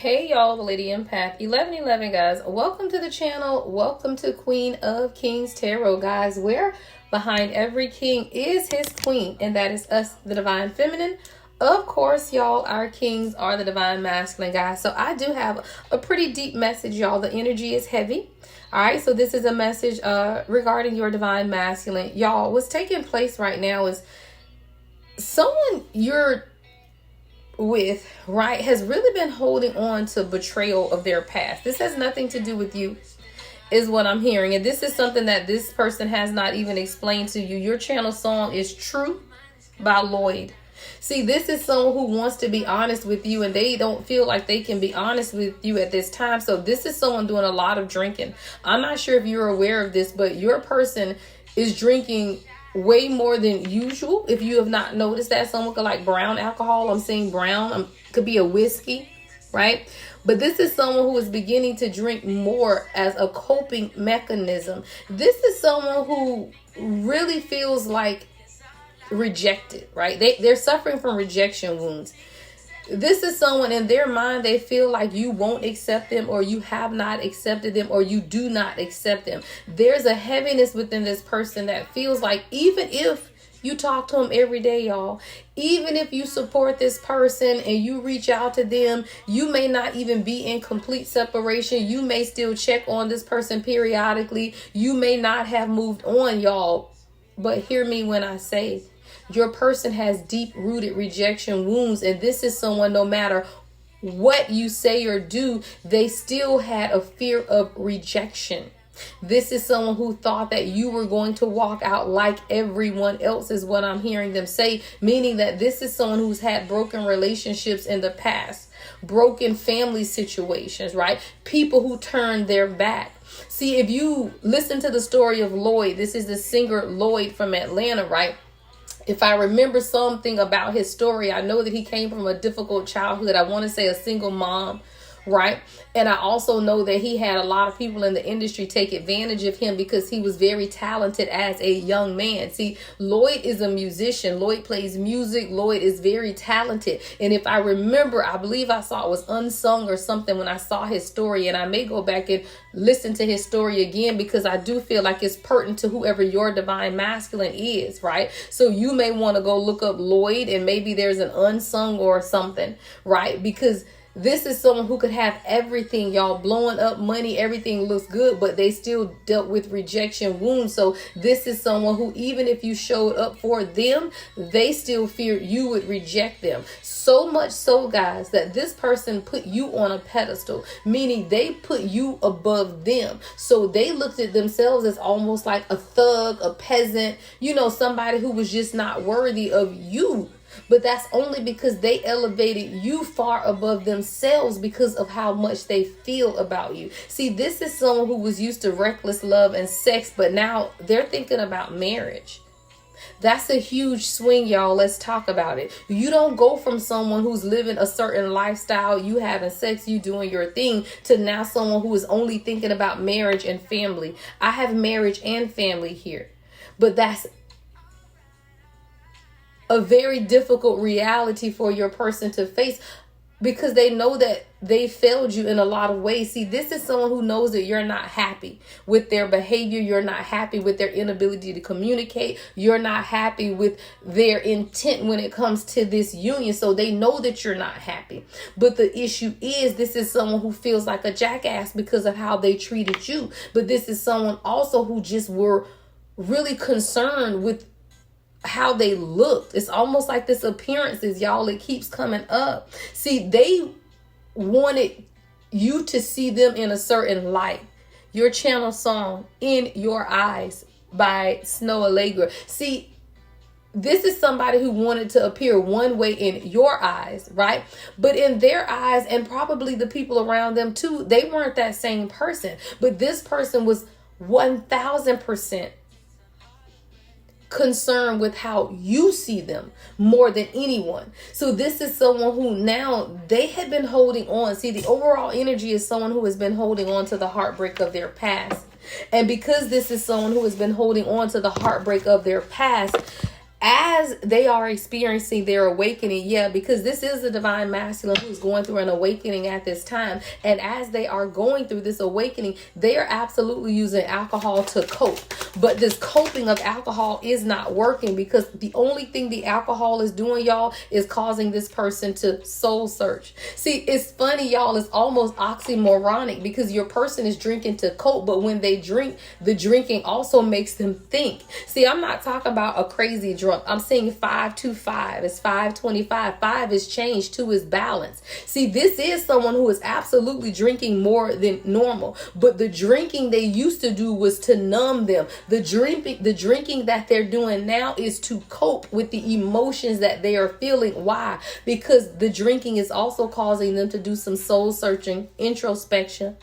Hey y'all, the Lady Empath 1111, guys. Welcome to the channel. Welcome to Queen of Kings Tarot, guys, where behind every king is his queen, and that is us, the Divine Feminine. Of course, y'all, our kings are the Divine Masculine, guys. So I do have a pretty deep message, y'all. The energy is heavy. All right, so this is a message regarding your Divine Masculine. Y'all, what's taking place right now is someone you're with, right, has really been holding on to betrayal of their past. This has nothing to do with you, is what I'm hearing. And this is something that this person has not even explained to you. Your channel song is True by Lloyd. See, this is someone who wants to be honest with you, and they don't feel like they can be honest with you at this time. So this is someone doing a lot of drinking. I'm not sure if you're aware of this, but your person is drinking way more than usual. If you have not noticed that, someone could like brown alcohol. I'm saying brown. Could be a whiskey, right? But this is someone who is beginning to drink more as a coping mechanism. This is someone who really feels like rejected, right? They're suffering from rejection wounds. This is someone, in their mind, they feel like you won't accept them, or you have not accepted them, or you do not accept them. There's a heaviness within this person that feels like even if you talk to them every day, y'all, even if you support this person and you reach out to them, you may not even be in complete separation. You may still check on this person periodically. You may not have moved on, y'all. But hear me when I say, your person has deep-rooted rejection wounds, and this is someone, no matter what you say or do, they still had a fear of rejection. This is someone who thought that you were going to walk out like everyone else, is what I'm hearing them say, meaning that this is someone who's had broken relationships in the past, broken family situations, right? People who turned their back. See, if you listen to the story of Lloyd, this is the singer Lloyd from Atlanta, right? If I remember something about his story, I know that he came from a difficult childhood. I want to say a single mom, right? And I also know that he had a lot of people in the industry take advantage of him because he was very talented as a young man. See, Lloyd is a musician. Lloyd plays music. Lloyd is very talented. And if I remember, I believe I saw it was Unsung or something when I saw his story. And I may go back and listen to his story again, because I do feel like it's pertinent to whoever your Divine Masculine is, right? So you may want to go look up Lloyd, and maybe there's an Unsung or something, right? Because this is someone who could have everything, y'all, blowing up money, everything looks good, but they still dealt with rejection wounds. So this is someone who, even if you showed up for them, they still feared you would reject them. So much so, guys, that this person put you on a pedestal, meaning they put you above them. So they looked at themselves as almost like a thug, a peasant, somebody who was just not worthy of you. But that's only because they elevated you far above themselves because of how much they feel about you. See, this is someone who was used to reckless love and sex, but now they're thinking about marriage. That's a huge swing, y'all. Let's talk about it. You don't go from someone who's living a certain lifestyle, you having sex, you doing your thing, to now someone who is only thinking about marriage and family. I have marriage and family here, but that's a very difficult reality for your person to face, because they know that they failed you in a lot of ways. See, this is someone who knows that you're not happy with their behavior. You're not happy with their inability to communicate. You're not happy with their intent when it comes to this union. So they know that you're not happy. But the issue is, this is someone who feels like a jackass because of how they treated you. But this is someone also who just were really concerned with how they looked. It's almost like this appearances, y'all. It keeps coming up. See, they wanted you to see them in a certain light. Your channel song, In Your Eyes by Snow Allegra. See, this is somebody who wanted to appear one way in your eyes, right? But in their eyes, and probably the people around them too, they weren't that same person. But this person was 1000% concerned with how you see them more than anyone. So this is someone who now they had been holding on. See, the overall energy is someone who has been holding on to the heartbreak of their past. And because this is someone who has been holding on to the heartbreak of their past, as they are experiencing their awakening, because this is the divine masculine who's going through an awakening at this time. And as they are going through this awakening, they are absolutely using alcohol to cope. But this coping of alcohol is not working, because the only thing the alcohol is doing, y'all, is causing this person to soul search. See, it's funny, y'all. It's almost oxymoronic, because your person is drinking to cope, but when they drink, the drinking also makes them think. See, I'm not talking about a crazy drunk. I'm saying 5-2-5 is 5-25. 5 is change, 2 is balance. See, this is someone who is absolutely drinking more than normal, but the drinking they used to do was to numb them. The drinking that they're doing now is to cope with the emotions that they are feeling. Why? Because the drinking is also causing them to do some soul searching, introspection,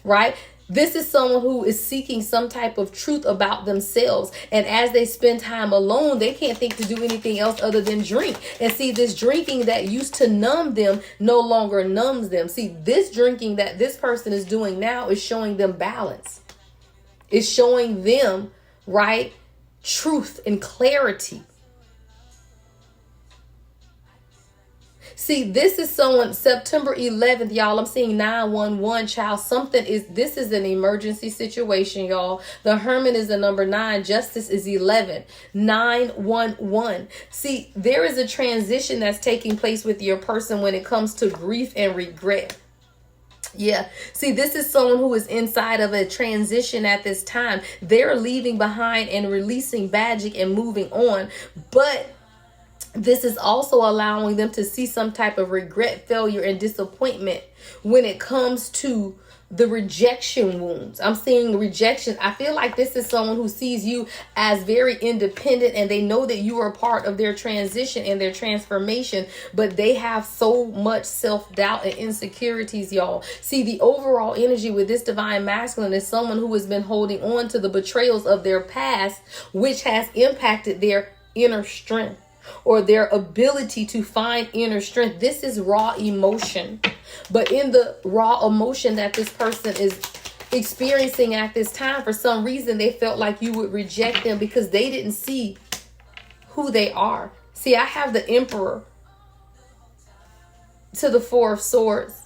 right? This is someone who is seeking some type of truth about themselves. And as they spend time alone, they can't think to do anything else other than drink. And see, this drinking that used to numb them no longer numbs them. See, this drinking that this person is doing now is showing them balance. It's showing them, right, truth and clarity. See, this is someone, September 11th, y'all, I'm seeing 911, child. This is an emergency situation, y'all. The Hermit is the number 9. Justice is 11. 911. See, there is a transition that's taking place with your person when it comes to grief and regret. Yeah. See, this is someone who is inside of a transition at this time. They're leaving behind and releasing magic and moving on. But this is also allowing them to see some type of regret, failure, and disappointment when it comes to the rejection wounds. I'm seeing rejection. I feel like this is someone who sees you as very independent, and they know that you are part of their transition and their transformation, but they have so much self-doubt and insecurities, y'all. See, the overall energy with this divine masculine is someone who has been holding on to the betrayals of their past, which has impacted their inner strength, or their ability to find inner strength. This is raw emotion. But in the raw emotion that this person is experiencing at this time, for some reason, they felt like you would reject them because they didn't see who they are. See, I have the Emperor to the 4 of Swords.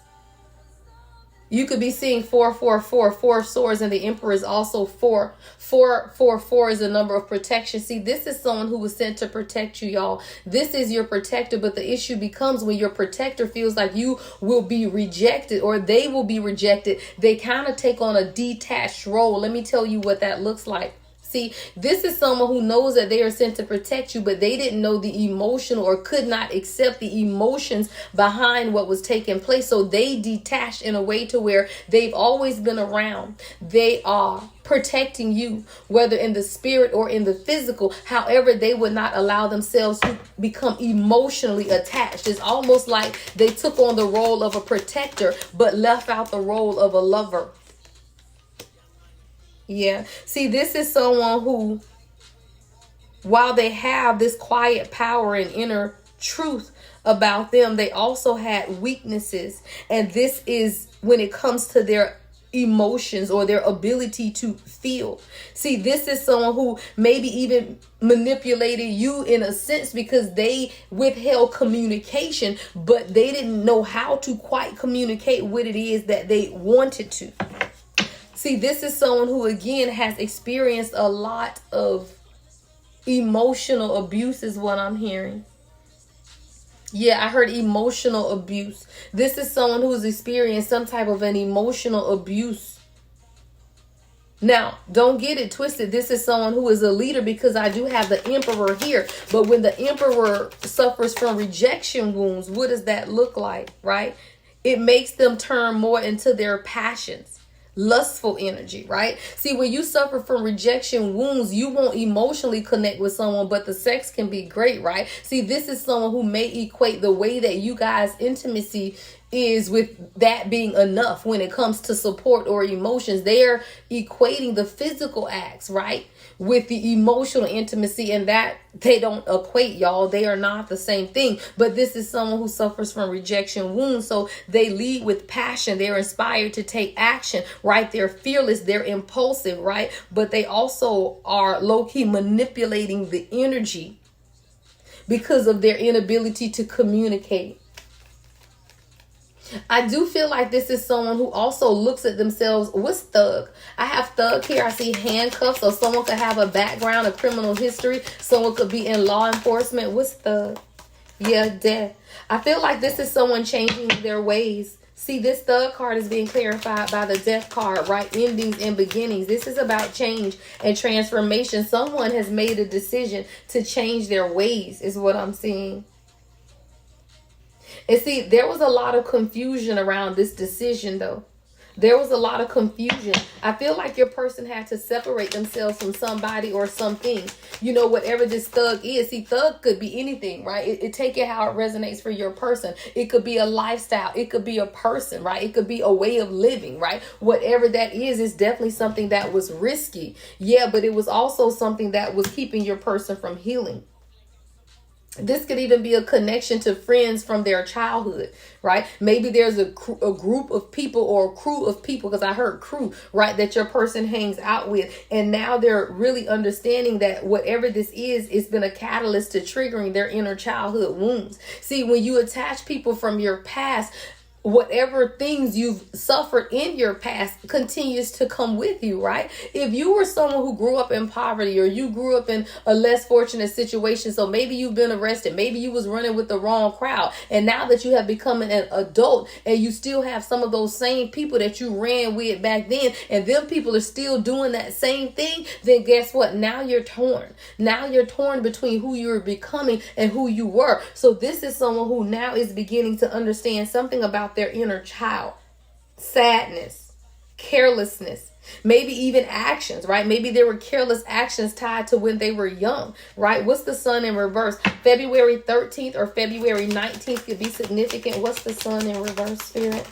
You could be seeing 4-4-4, 4 of Swords, and the Emperor is also 4. 4-4-4 is a number of protection. See, this is someone who was sent to protect you, y'all. This is your protector, but the issue becomes when your protector feels like you will be rejected or they will be rejected, they kind of take on a detached role. Let me tell you what that looks like. See, this is someone who knows that they are sent to protect you, but they didn't know the emotional or could not accept the emotions behind what was taking place. So they detached in a way to where they've always been around. They are protecting you, whether in the spirit or in the physical. However, they would not allow themselves to become emotionally attached. It's almost like they took on the role of a protector, but left out the role of a lover. Yeah. See, this is someone who, while they have this quiet power and inner truth about them, they also had weaknesses. And this is when it comes to their emotions or their ability to feel. See, this is someone who maybe even manipulated you in a sense because they withheld communication, but they didn't know how to quite communicate what it is that they wanted to. See, this is someone who, again, has experienced a lot of emotional abuse is what I'm hearing. Yeah, I heard emotional abuse. This is someone who's experienced some type of an emotional abuse. Now, don't get it twisted. This is someone who is a leader because I do have the Emperor here. But when the Emperor suffers from rejection wounds, what does that look like, right? It makes them turn more into their passions. Lustful energy, right? See, when you suffer from rejection wounds, you won't emotionally connect with someone, but the sex can be great, right? See, this is someone who may equate the way that you guys' intimacy is with that being enough when it comes to support or emotions. They're equating the physical acts, right, with the emotional intimacy, and that they don't equate, y'all. They are not the same thing. But this is someone who suffers from rejection wounds, so they lead with passion. They're inspired to take action, right? They're fearless, they're impulsive, right? But they also are low-key manipulating the energy because of their inability to communicate. I do feel like this is someone who also looks at themselves. What's thug? I have thug here. I see handcuffs. So someone could have a background, a criminal history. Someone could be in law enforcement. What's thug? Yeah, death. I feel like this is someone changing their ways. See, this thug card is being clarified by the death card, right? Endings and beginnings. This is about change and transformation. Someone has made a decision to change their ways, is what I'm seeing. And see, there was a lot of confusion around this decision, though. There was a lot of confusion. I feel like your person had to separate themselves from somebody or something. You know, whatever this thug is. See, thug could be anything, right? It take it how it resonates for your person. It could be a lifestyle. It could be a person, right? It could be a way of living, right? Whatever that is definitely something that was risky. Yeah, but it was also something that was keeping your person from healing. This could even be a connection to friends from their childhood, right? Maybe there's a group of people or a crew of people, because I heard crew, right, that your person hangs out with. And now they're really understanding that whatever this is, it's been a catalyst to triggering their inner childhood wounds. See, when you attach people from your past, whatever things you've suffered in your past continues to come with you, right? If you were someone who grew up in poverty, or you grew up in a less fortunate situation, so maybe you've been arrested, maybe you was running with the wrong crowd, and now that you have become an adult and you still have some of those same people that you ran with back then, and them people are still doing that same thing, then guess what? Now you're torn. Now you're torn between who you're becoming and who you were. So this is someone who now is beginning to understand something about their inner child, sadness, carelessness, maybe even actions, right? Maybe there were careless actions tied to when they were young, right? What's the sun in reverse? February 13th or February 19th could be significant. What's the sun in reverse, Spirit?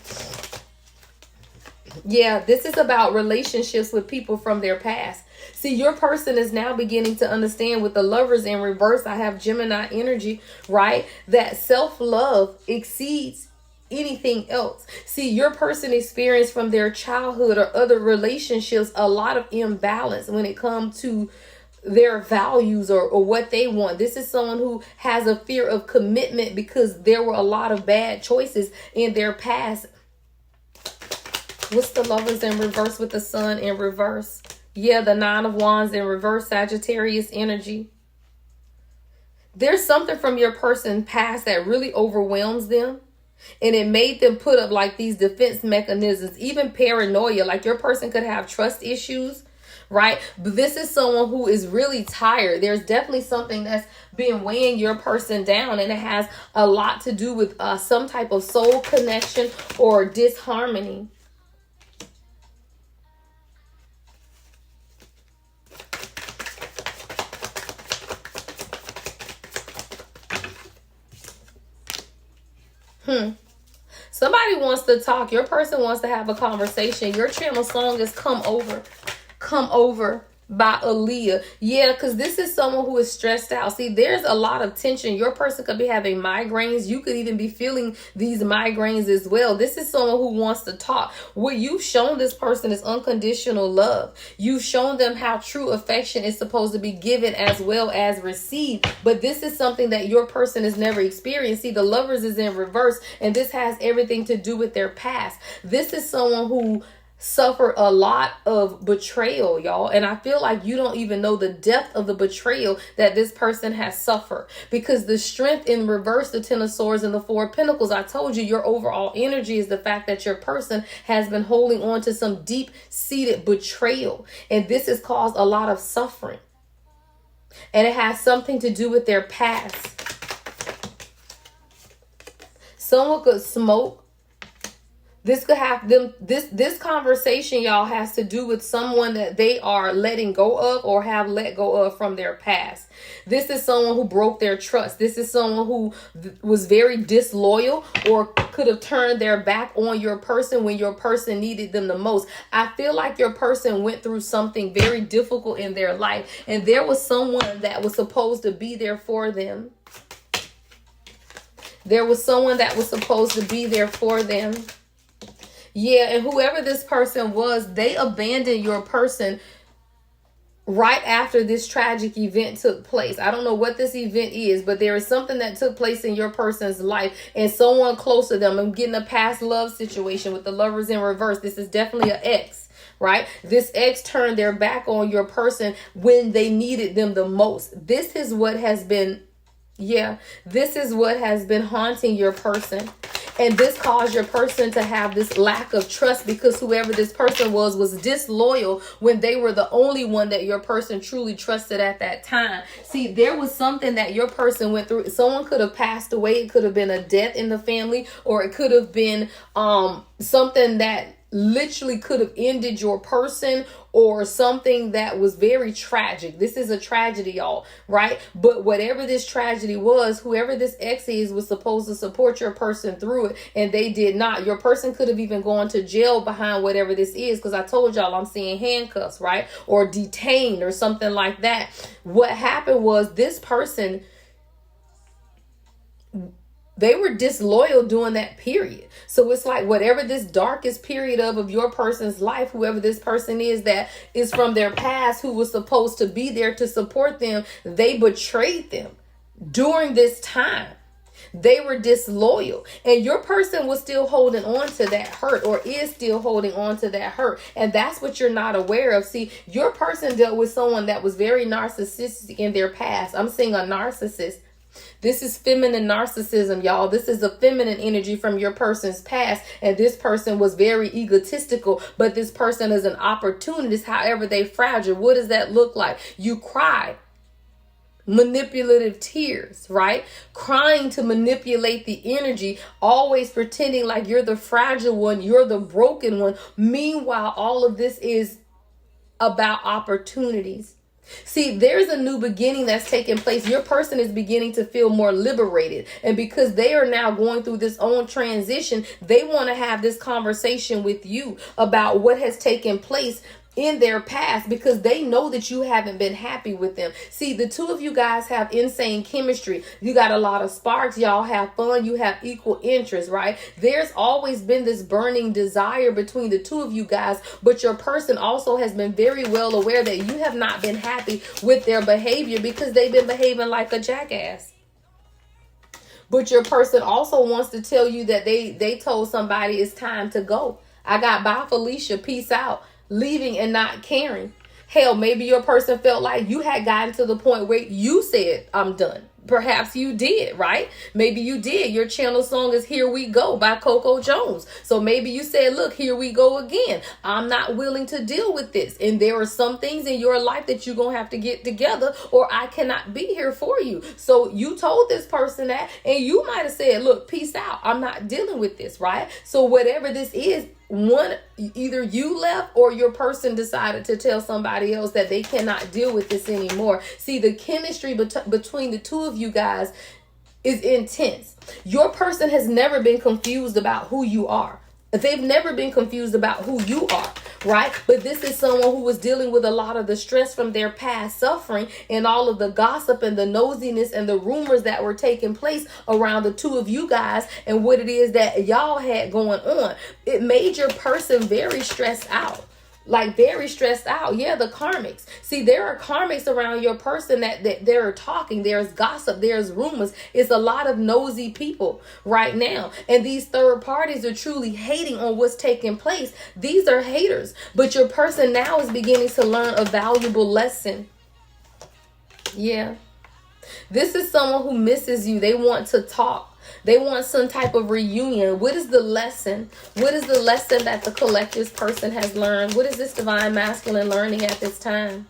Yeah, this is about relationships with people from their past. See, your person is now beginning to understand with the lovers in reverse. I have Gemini energy, right? That self-love exceeds anything else. See, your person experienced from their childhood or other relationships a lot of imbalance when it comes to their values or what they want. This is someone who has a fear of commitment because there were a lot of bad choices in their past. What's the lovers in reverse with the sun in reverse? Yeah, the 9 of Wands in reverse, Sagittarius energy. There's something from your person's past that really overwhelms them. And it made them put up like these defense mechanisms, even paranoia. Like your person could have trust issues, right? But this is someone who is really tired. There's definitely something that's been weighing your person down, and it has a lot to do with some type of soul connection or disharmony. Somebody wants to talk. Your person wants to have a conversation. Your channel song is Come Over. Come Over by Aaliyah. Yeah, because this is someone who is stressed out. See, there's a lot of tension. Your person could be having migraines. You could even be feeling these migraines as well. This is someone who wants to talk. What you've shown this person is unconditional love. You've shown them how true affection is supposed to be given as well as received. But this is something that your person has never experienced. See, the lovers is in reverse, and this has everything to do with their past. This is someone who suffer a lot of betrayal, y'all. And I feel like you don't even know the depth of the betrayal that this person has suffered, because the strength in reverse, the 10 of Swords and the 4 of Pentacles, I told you your overall energy is the fact that your person has been holding on to some deep-seated betrayal. And this has caused a lot of suffering. And it has something to do with their past. Someone could smoke. This could have them, this conversation, y'all, has to do with someone that they are letting go of or have let go of from their past. This is someone who broke their trust. This is someone who was very disloyal or could have turned their back on your person when your person needed them the most. I feel like your person went through something very difficult in their life, and there was someone that was supposed to be there for them. There was someone that was supposed to be there for them. Yeah, and whoever this person was, they abandoned your person right after this tragic event took place. I don't know what this event is, but there is something that took place in your person's life and someone close to them. I'm getting a past love situation with the lovers in reverse. This is definitely an ex, right? This ex turned their back on your person when they needed them the most. This is what has been, this is what has been haunting your person. And this caused your person to have this lack of trust because whoever this person was disloyal when they were the only one that your person truly trusted at that time. See, there was something that your person went through. Someone could have passed away. It could have been a death in the family, or it could have been something that literally could have ended your person, or something that was very tragic. This is a tragedy, y'all, right? But whatever this tragedy was, whoever this ex is was supposed to support your person through it, and they did not. Your person could have even gone to jail behind whatever this is, because I told y'all I'm seeing handcuffs, right? Or detained or something like that. What happened was this person, they were disloyal during that period. So it's like whatever this darkest period of your person's life, whoever this person is that is from their past who was supposed to be there to support them, they betrayed them during this time. They were disloyal, and your person was still holding on to that hurt, or is still holding on to that hurt. And that's what you're not aware of. See, your person dealt with someone that was very narcissistic in their past. I'm seeing a narcissist. This is feminine narcissism, y'all. This is a feminine energy from your person's past. And this person was very egotistical, but this person is an opportunist. However, they fragile. What does that look like? You cry. Manipulative tears, right? Crying to manipulate the energy, always pretending like you're the fragile one, you're the broken one. Meanwhile, all of this is about opportunities. See, there's a new beginning that's taking place. Your person is beginning to feel more liberated. And because they are now going through this own transition, they want to have this conversation with you about what has taken place in their past, because they know that you haven't been happy with them. See, the two of you guys have insane chemistry. You got a lot of sparks. Y'all have fun. You have equal interest, right? There's always been this burning desire between the two of you guys, but your person also has been very well aware that you have not been happy with their behavior because they've been behaving like a jackass. But your person also wants to tell you that they told somebody it's time to go. I got bye, Felicia. Peace out. Leaving and not caring. Hell, maybe your person felt like you had gotten to the point where you said, I'm done. Perhaps you did, right? Maybe you did. Your channel song is Here We Go by Coco Jones. So maybe you said, look, here we go again. I'm not willing to deal with this. And there are some things in your life that you're going to have to get together, or I cannot be here for you. So you told this person that, and you might have said, look, peace out. I'm not dealing with this, right? So whatever this is, either you left or your person decided to tell somebody else that they cannot deal with this anymore. See, the chemistry between the two of you guys is intense. Your person has never been confused about who you are. They've never been confused about who you are, right? But this is someone who was dealing with a lot of the stress from their past suffering and all of the gossip and the nosiness and the rumors that were taking place around the two of you guys and what it is that y'all had going on. It made your person very stressed out. Like very stressed out. Yeah, the karmics. See, there are karmics around your person that they're talking. There's gossip. There's rumors. It's a lot of nosy people right now. And these third parties are truly hating on what's taking place. These are haters. But your person now is beginning to learn a valuable lesson. Yeah. This is someone who misses you. They want to talk. They want some type of reunion. What is the lesson? What is the lesson that the collective's person has learned? What is this divine masculine learning at this time?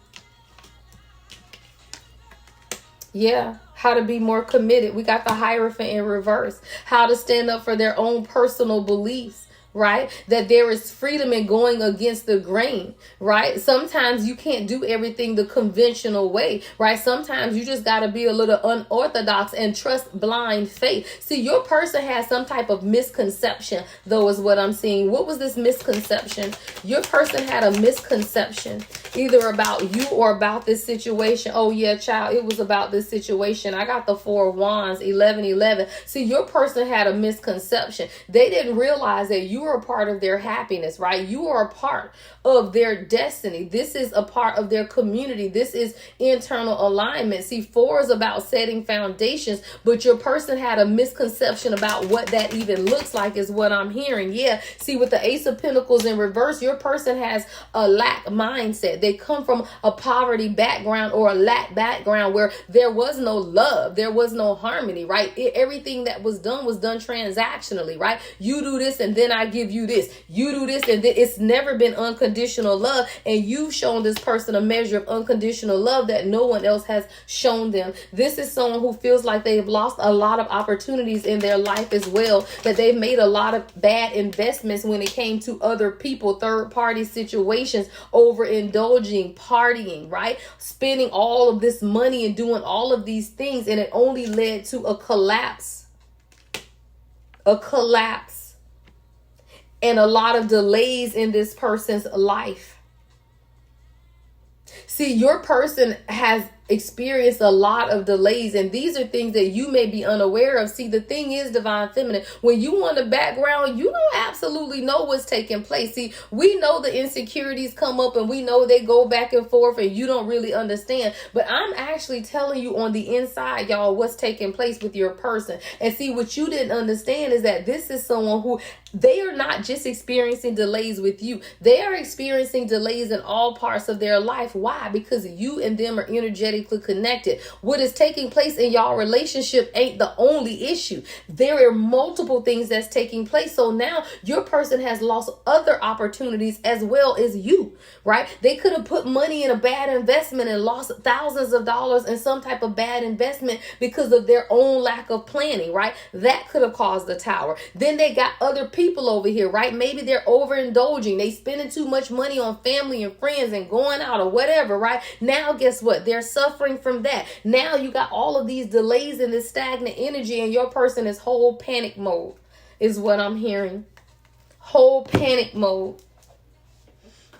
Yeah, how to be more committed. We got the Hierophant in reverse. How to stand up for their own personal beliefs. Right? That there is freedom in going against the grain, right? Sometimes you can't do everything the conventional way, right? Sometimes you just got to be a little unorthodox and trust blind faith. See, your person has some type of misconception, though, is what I'm seeing. What was this misconception? Your person had a misconception either about you or about this situation. Oh, yeah, child, it was about this situation. I got the 4 of Wands, 1111. See, your person had a misconception. They didn't realize that you you are a part of their happiness, right? You are a part of their destiny. This is a part of their community. This is internal alignment. See, 4 is about setting foundations, but your person had a misconception about what that even looks like, is what I'm hearing. Yeah. See, with the Ace of Pentacles in reverse, your person has a lack mindset. They come from a poverty background or a lack background where there was no love, there was no harmony, right? Everything that was done transactionally, right? You do this and then I give you this. You do this and then it's never been unconditional love. And you've shown this person a measure of unconditional love that no one else has shown them. This is someone who feels like they've lost a lot of opportunities in their life as well, that they've made a lot of bad investments when it came to other people, third party situations, overindulging, partying, right? Spending all of this money and doing all of these things, and it only led to a collapse, and a lot of delays in this person's life. See, your person has experienced a lot of delays, and these are things that you may be unaware of. See, the thing is, Divine Feminine, when you on the background, you don't absolutely know what's taking place. See, we know the insecurities come up and we know they go back and forth and you don't really understand, but I'm actually telling you on the inside, y'all, what's taking place with your person. And see, what you didn't understand is that this is someone who, they are not just experiencing delays with you. They are experiencing delays in all parts of their life. Why? Because you and them are energetically connected. What is taking place in y'all relationship ain't the only issue. There are multiple things that's taking place. So now your person has lost other opportunities as well as you, right? They could have put money in a bad investment and lost thousands of dollars in some type of bad investment because of their own lack of planning, right? That could have caused the tower. Then they got other people over here, right? Maybe they're overindulging. They spending too much money on family and friends and going out or whatever, right? Now, guess what? They're suffering from that. Now you got all of these delays in this stagnant energy, and your person is whole panic mode, is what I'm hearing. Whole panic mode.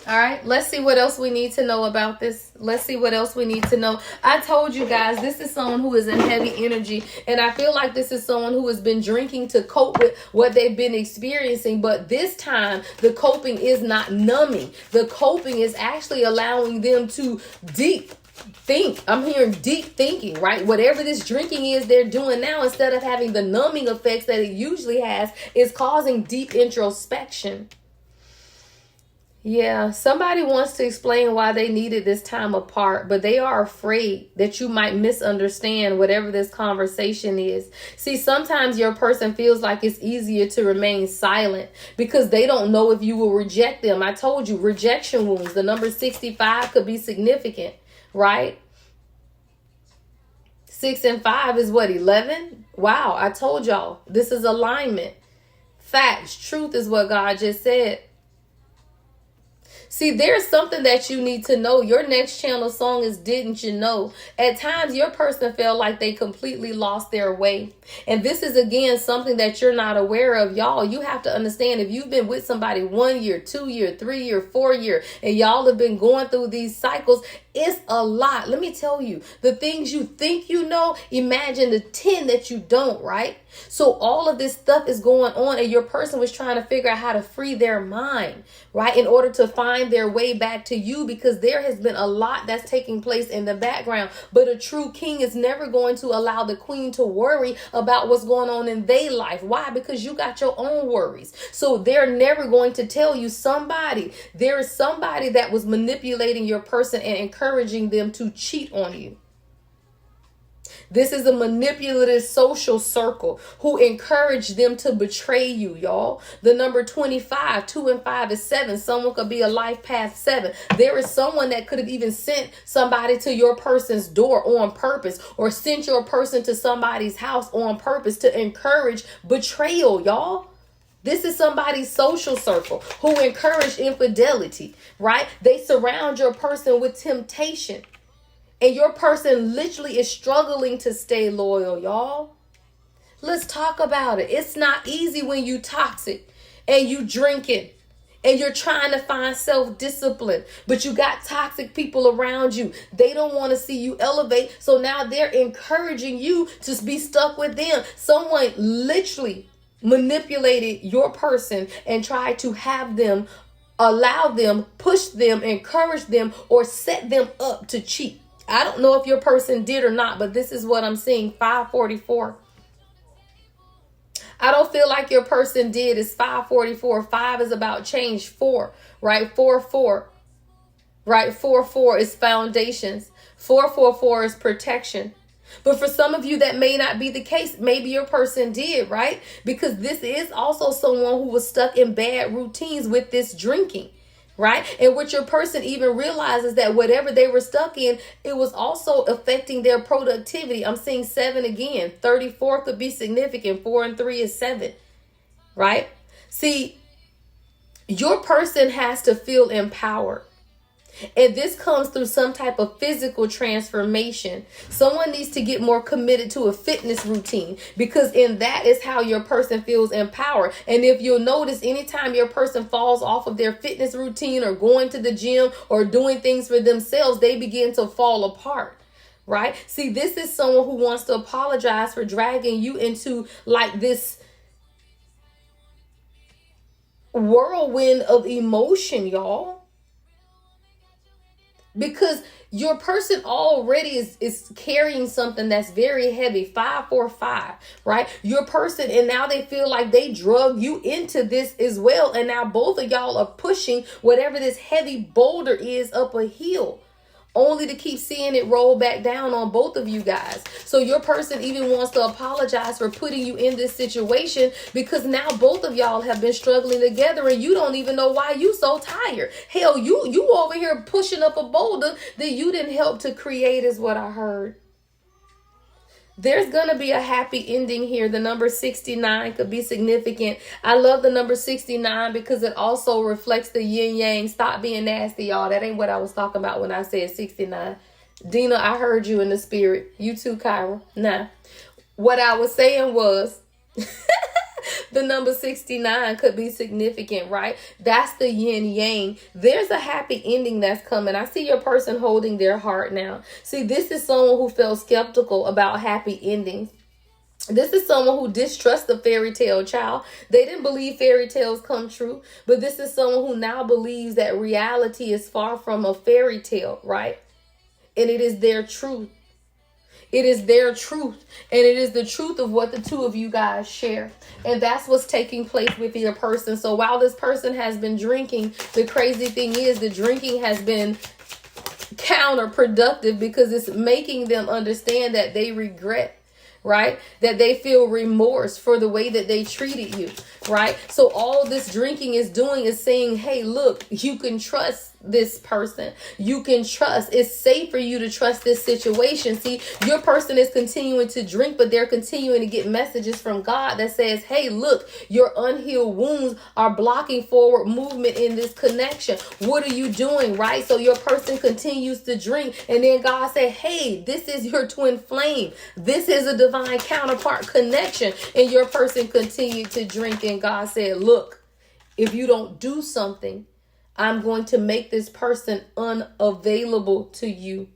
All right, let's see what else we need to know about this. Let's see what else we need to know. I told you guys, this is someone who is in heavy energy, and I feel like this is someone who has been drinking to cope with what they've been experiencing, but this time the coping is not numbing. The coping is actually allowing them to think. I'm hearing deep thinking, right? Whatever this drinking is they're doing now, instead of having the numbing effects that it usually has, is causing deep introspection. Yeah, somebody wants to explain why they needed this time apart, but they are afraid that you might misunderstand whatever this conversation is. See, sometimes your person feels like it's easier to remain silent because they don't know if you will reject them. I told you, rejection wounds. The number 65 could be significant, right? 6 and 5 is what, 11? Wow, I told y'all, this is alignment. Facts, truth is what God just said. See, there's something that you need to know. Your next channel song is Didn't You Know? At times, your person felt like they completely lost their way. And this is, again, something that you're not aware of. Y'all, you have to understand, if you've been with somebody 1 year, 2 year, 3 year, 4 year, and y'all have been going through these cycles, it's a lot. Let me tell you, the things you think you know, imagine the 10 that you don't, right? So all of this stuff is going on, and your person was trying to figure out how to free their mind, right? In order to find their way back to you, because there has been a lot that's taking place in the background. But a true king is never going to allow the queen to worry about what's going on in their life. Why? Because you got your own worries. So they're never going to tell you there is somebody that was manipulating your person and encouraging them to cheat on you. This is a manipulative social circle who encourage them to betray you, y'all. The number 25, 2 and 5 is 7. Someone could be a life path 7. There is someone that could have even sent somebody to your person's door on purpose, or sent your person to somebody's house on purpose to encourage betrayal, y'all. This is somebody's social circle who encourage infidelity, right? They surround your person with temptation. And your person literally is struggling to stay loyal, y'all. Let's talk about it. It's not easy when you toxic and you drinking and you're trying to find self-discipline, but you got toxic people around you. They don't want to see you elevate. So now they're encouraging you to be stuck with them. Someone literally manipulated your person and tried to have them, allow them, push them, encourage them, or set them up to cheat. I don't know if your person did or not, but this is what I'm seeing. 544. I don't feel like your person did. It's 544. 5 is about change. 4, right? 4, right? 4 is foundations. 4 is protection. But for some of you, that may not be the case. Maybe your person did, right? Because this is also someone who was stuck in bad routines with this drinking, right? And what your person even realizes that whatever they were stuck in, it was also affecting their productivity. I'm seeing 7 again. 34 could be significant. 4 and 3 is 7, right? See, your person has to feel empowered. And this comes through some type of physical transformation. Someone needs to get more committed to a fitness routine, because in that is how your person feels empowered. And if you'll notice, anytime your person falls off of their fitness routine or going to the gym or doing things for themselves, they begin to fall apart. Right? See, this is someone who wants to apologize for dragging you into like this whirlwind of emotion, y'all. Because your person already is carrying something that's very heavy. 545, right? Your person, and now they feel like they drug you into this as well. And now both of y'all are pushing whatever this heavy boulder is up a hill, only to keep seeing it roll back down on both of you guys. So your person even wants to apologize for putting you in this situation, because now both of y'all have been struggling together and you don't even know why you so tired. Hell, you over here pushing up a boulder that you didn't help to create, is what I heard. There's going to be a happy ending here. The number 69 could be significant. I love the number 69 because it also reflects the yin yang. Stop being nasty, y'all. That ain't what I was talking about when I said 69. Dina, I heard you in the spirit. You too, Kyra. Nah. What I was saying was the number 69 could be significant, right? That's the yin yang. There's a happy ending that's coming. I see your person holding their heart now. See, this is someone who felt skeptical about happy endings. This is someone who distrusts the fairy tale child. They didn't believe fairy tales come true, but this is someone who now believes that reality is far from a fairy tale, right? And it is their truth. It is their truth, and it is the truth of what the two of you guys share. And that's what's taking place with your person. So while this person has been drinking, the crazy thing is the drinking has been counterproductive, because it's making them understand that they regret, right? That they feel remorse for the way that they treated you, right? So all this drinking is doing is saying, hey, look, you can trust this person. You can trust. It's safe for you to trust this situation. See, your person is continuing to drink, but they're continuing to get messages from God that says, hey, look, your unhealed wounds are blocking forward movement in this connection. What are you doing, right? So your person continues to drink, and then God said, hey, this is your twin flame. This is a divine counterpart connection. And your person continued to drink, and God said, look, if you don't do something, I'm going to make this person unavailable to you.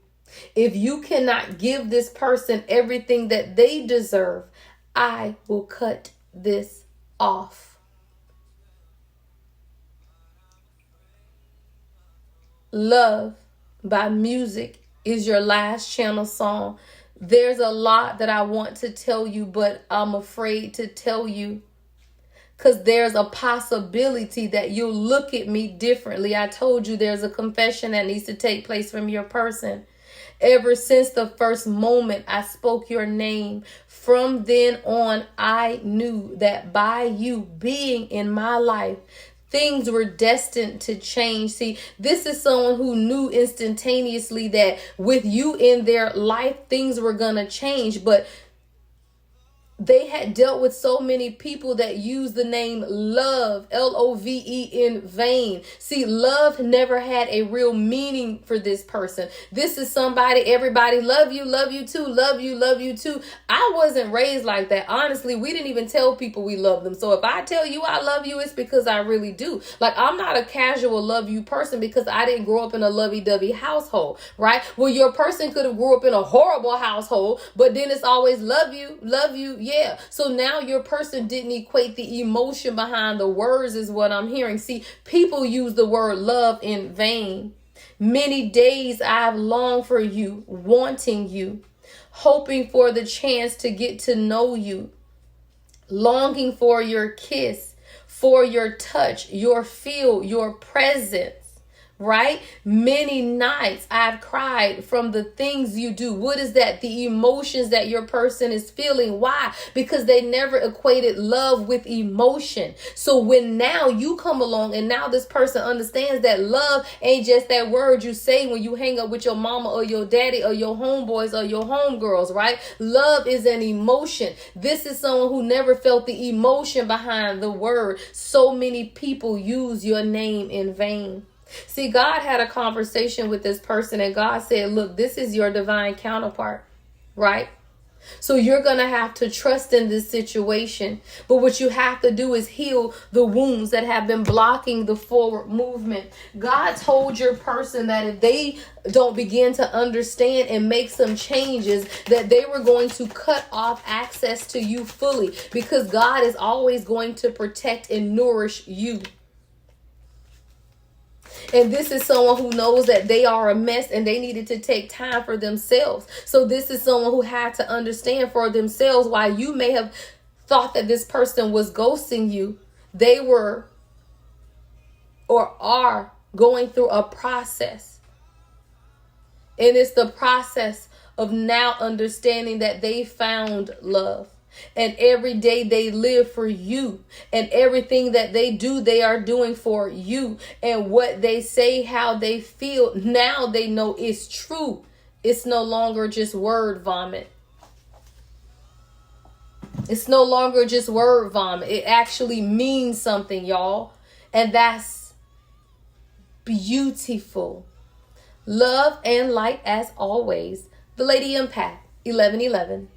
If you cannot give this person everything that they deserve, I will cut this off. Love by Music is your last channel song. There's a lot that I want to tell you, but I'm afraid to tell you, because there's a possibility that you'll look at me differently. I told you there's a confession that needs to take place from your person. Ever since the first moment I spoke your name, from then on, I knew that by you being in my life, things were destined to change. See, this is someone who knew instantaneously that with you in their life, things were going to change. But they had dealt with so many people that use the name love, Love, in vain. See, love never had a real meaning for this person. This is somebody, everybody love you too, love you too. I wasn't raised like that. Honestly, we didn't even tell people we love them. So if I tell you I love you, it's because I really do. Like, I'm not a casual love you person because I didn't grow up in a lovey-dovey household, right? Well, your person could have grew up in a horrible household, but then it's always love you, Yeah. So now your person didn't equate the emotion behind the words is what I'm hearing. See, people use the word love in vain. Many days I've longed for you, wanting you, hoping for the chance to get to know you, longing for your kiss, for your touch, your feel, your presence. Right? Many nights I've cried from the things you do. What is that? The emotions that your person is feeling. Why? Because they never equated love with emotion. So when now you come along and now this person understands that love ain't just that word you say when you hang up with your mama or your daddy or your homeboys or your homegirls, right? Love is an emotion. This is someone who never felt the emotion behind the word. So many people use your name in vain. See, God had a conversation with this person and God said, look, this is your divine counterpart, right? So you're going to have to trust in this situation. But what you have to do is heal the wounds that have been blocking the forward movement. God told your person that if they don't begin to understand and make some changes, that they were going to cut off access to you fully, because God is always going to protect and nourish you. And this is someone who knows that they are a mess and they needed to take time for themselves. So this is someone who had to understand for themselves why you may have thought that this person was ghosting you. They were or are going through a process. And it's the process of now understanding that they found love. And every day they live for you, and everything that they do, they are doing for you. And what they say, how they feel, now they know it's true. It's no longer just word vomit. It's no longer just word vomit. It actually means something, y'all. And that's beautiful. Love and light as always. The Lady Empath, 1111.